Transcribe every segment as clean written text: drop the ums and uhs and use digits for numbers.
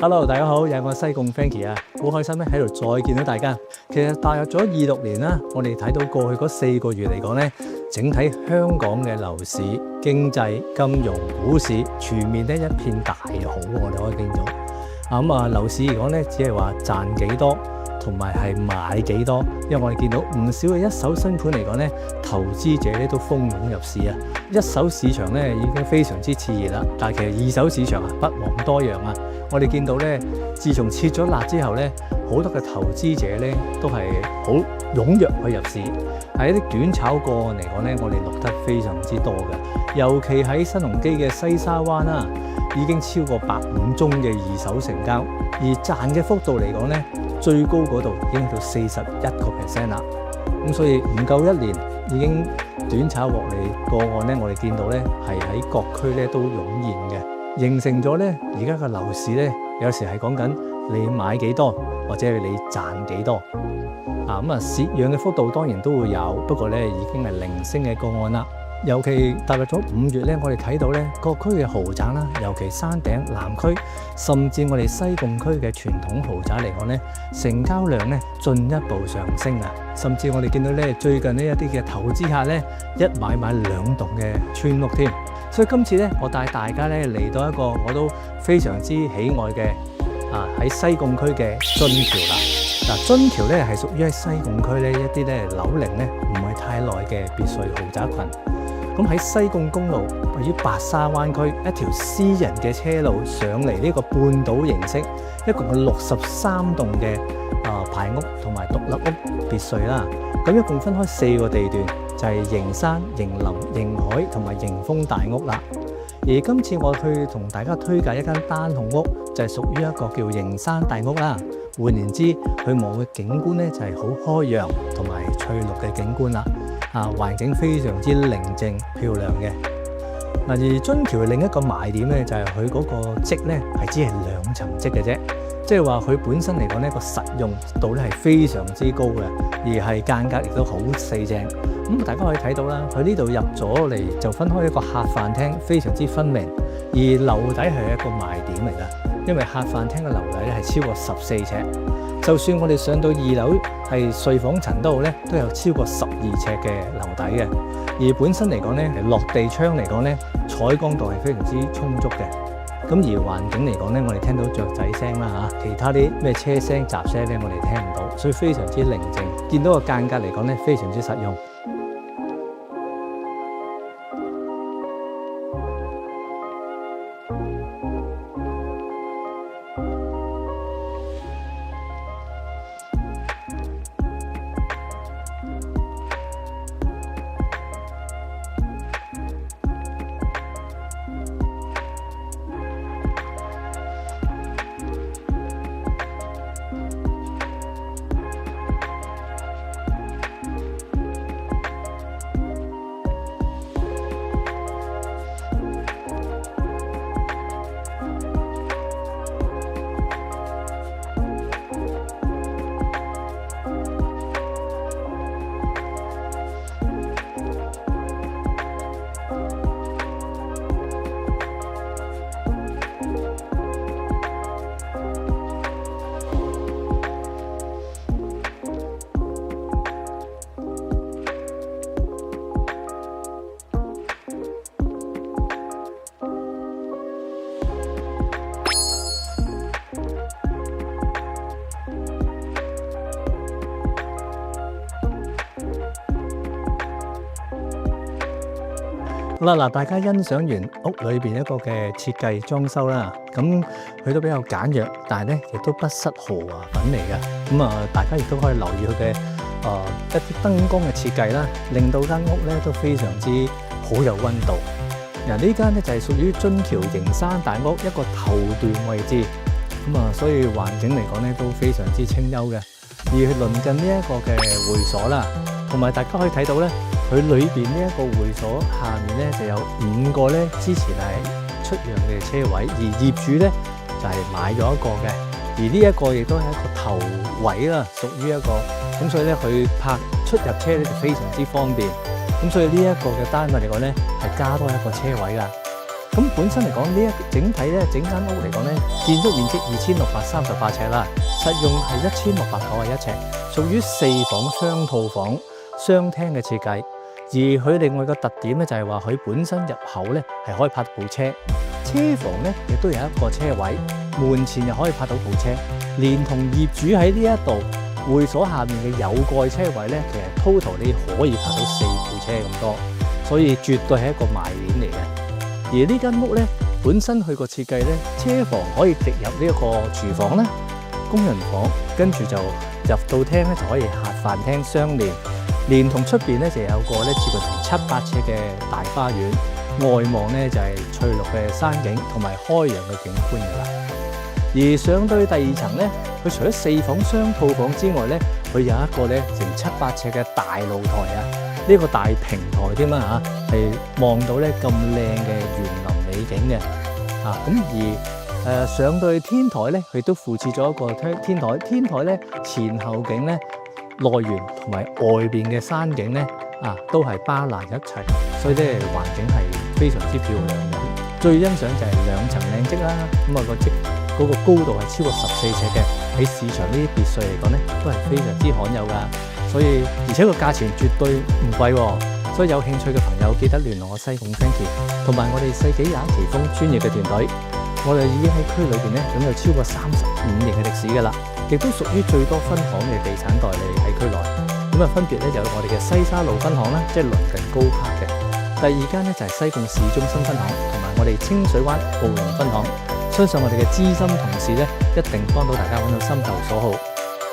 Hello， 大家好，又係我西貢 Frankie 啊，好開心咧喺度再見到大家。其實踏入咗26年啦，我哋睇到過去嗰4個月嚟講咧，整體香港嘅樓市、經濟、金融、股市全面咧一片大好，我哋可以見到。樓市嚟講咧，只係話賺幾多，同埋係買幾多，因為我哋見到唔少嘅一手新盤嚟講咧，投資者咧都蜂擁入市啊。一手市場咧已經非常之熾熱啦，但係其實二手市場不遑多讓啊。我哋見到咧，自從撤咗辣之後咧，好多嘅投資者咧都係好踴躍去入市。喺一啲短炒個案嚟講咧，我哋錄得非常之多嘅，尤其喺新鴻基嘅西沙灣啦，已經超過150宗嘅二手成交，而賺嘅幅度嚟講咧，最高嗰度已經到41% 啦。咁所以唔夠1年已經短炒獲利個案咧，我哋見到咧係喺各區咧都湧現嘅，形成咗咧而家嘅樓市咧有時係講緊你買幾多或者係你賺幾多。蝕讓嘅幅度當然都會有，不過咧已經係零星嘅個案啦。尤其踏入咗5月咧，我哋睇到咧各區嘅豪宅啦，尤其山頂南區，甚至我哋西貢區嘅傳統豪宅嚟講咧，成交量咧進一步上升啊！甚至我哋見到咧最近呢一啲嘅投資客咧，一買2棟嘅村屋添。所以今次咧，我帶大家咧嚟到一個我都非常之喜愛嘅喺西貢區嘅津橋啦。津橋咧係屬於喺西貢區咧一啲咧樓齡咧唔係太耐嘅別墅豪宅群。咁喺西貢公路位於白沙灣區一條私人嘅車路上嚟呢個半島形式，一共有63棟嘅排屋同埋獨立屋別墅啦。咁一共分開4個地段，就係迎山、迎林、迎海同埋迎豐大屋啦。而今次我去同大家推介一間單紅屋，就係屬於一個叫迎山大屋啦。換言之，佢望嘅景觀咧就係好開揚同埋翠綠嘅景觀啦。環境非常之寧靜漂亮嘅。而津橋另一個賣點咧就係佢嗰個積咧係只係2層積嘅啫，即係話佢本身嚟講呢個實用度咧係非常之高嘅，而係間隔亦都好四正。咁大家可以睇到啦，佢呢度入咗嚟就分開一個客飯廳，非常之分明。而樓底係一個賣點嚟㗎，因為客飯廳嘅樓底咧係超過14尺。就算我哋上到2樓係睡房層都好咧，都有超過12尺嘅樓底嘅。而本身嚟講咧，落地窗嚟講咧，採光度係非常之充足嘅。咁而環境嚟講咧，我哋聽到雀仔聲啦嚇，其他啲咩車聲、雜聲咧，我哋聽唔到，所以非常之寧靜。見到個間隔嚟講咧，非常之實用。好啦，大家欣賞完屋裏邊一個嘅設計裝修啦，咁佢都比較簡約，但係咧亦都不失豪華品嚟嘅。大家亦都可以留意佢嘅一啲燈光嘅設計啦，令到間屋咧都非常之好有溫度。呢間咧就係屬於津橋迎山大屋一個頭段位置，所以環境嚟講咧都非常之清幽嘅。而鄰近呢一個嘅會所啦，同埋大家可以睇到咧。佢裏邊呢一個會所下面咧就有5個咧之前係出讓嘅車位，而業主咧就係買咗一個嘅，而呢一個亦都係一個頭位啦，屬於一個咁，所以咧佢泊出入車咧就非常之方便。咁所以呢一個嘅單位嚟講咧係加多一個車位噶。咁本身嚟講，整體咧整間屋嚟講咧，建築面積2638尺啦，實用係1691尺，屬於4房雙套房雙廳嘅設計。而佢另外個特點咧就係話佢本身入口咧係可以泊部車，車房咧亦都有一個車位，門前又可以泊到部車，連同業主喺呢一度會所下面嘅有蓋車位咧，其實 total 你可以泊到4部車咁多，所以絕對係一個賣點嚟嘅。而呢間屋咧本身佢個設計咧，車房可以直入呢一個廚房啦、工人房，跟住就入到廳咧就可以客飯廳相連。連同出邊咧就有個咧接近700尺嘅大花園，外望咧就係翠綠嘅山景同埋開揚嘅景觀噶啦。而上到去第二層咧，佢除咗4房雙套房之外咧，佢有一個咧成700尺嘅大露台啊，呢個大平台添啊嚇，係望到咧咁靚嘅園林美景嘅啊。咁而上到去天台咧，佢都附設咗一個天台，天台咧前後景咧，內園同埋外邊嘅山景咧都係包攬一齊，所以咧環境係非常之漂亮嘅。最欣賞就係2層靚積啦，咁啊嗰個高度係超過14尺嘅，喺市場呢啲別墅嚟講咧都係非常之罕有噶。所以而且個價錢絕對唔貴喎，所以有興趣嘅朋友記得聯絡我西貢 Frankie， 同埋我哋世紀雅奇峰專業嘅團隊。我哋已經喺區裏邊咧擁有超過35年嘅歷史噶啦。亦都屬於最多分行嘅地產代理喺區內，咁啊分別咧有我哋嘅西沙路分行啦，即係鄰近高柏嘅。第二間咧就係西貢市中心分行，同埋我哋清水灣豪龍分行。相信我哋嘅資深同事咧，一定幫到大家揾到心頭所好。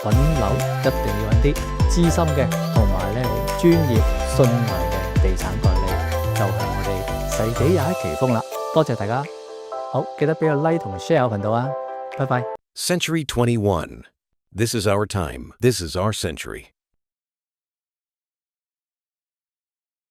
揾樓一定要揾啲資深嘅，同埋咧專業信賴嘅地產代理，就係我哋世紀雅奇峰啦。多謝大家，好記得俾個 like 同 share 頻道啊，拜拜。Century 21. This is our time. This is our century.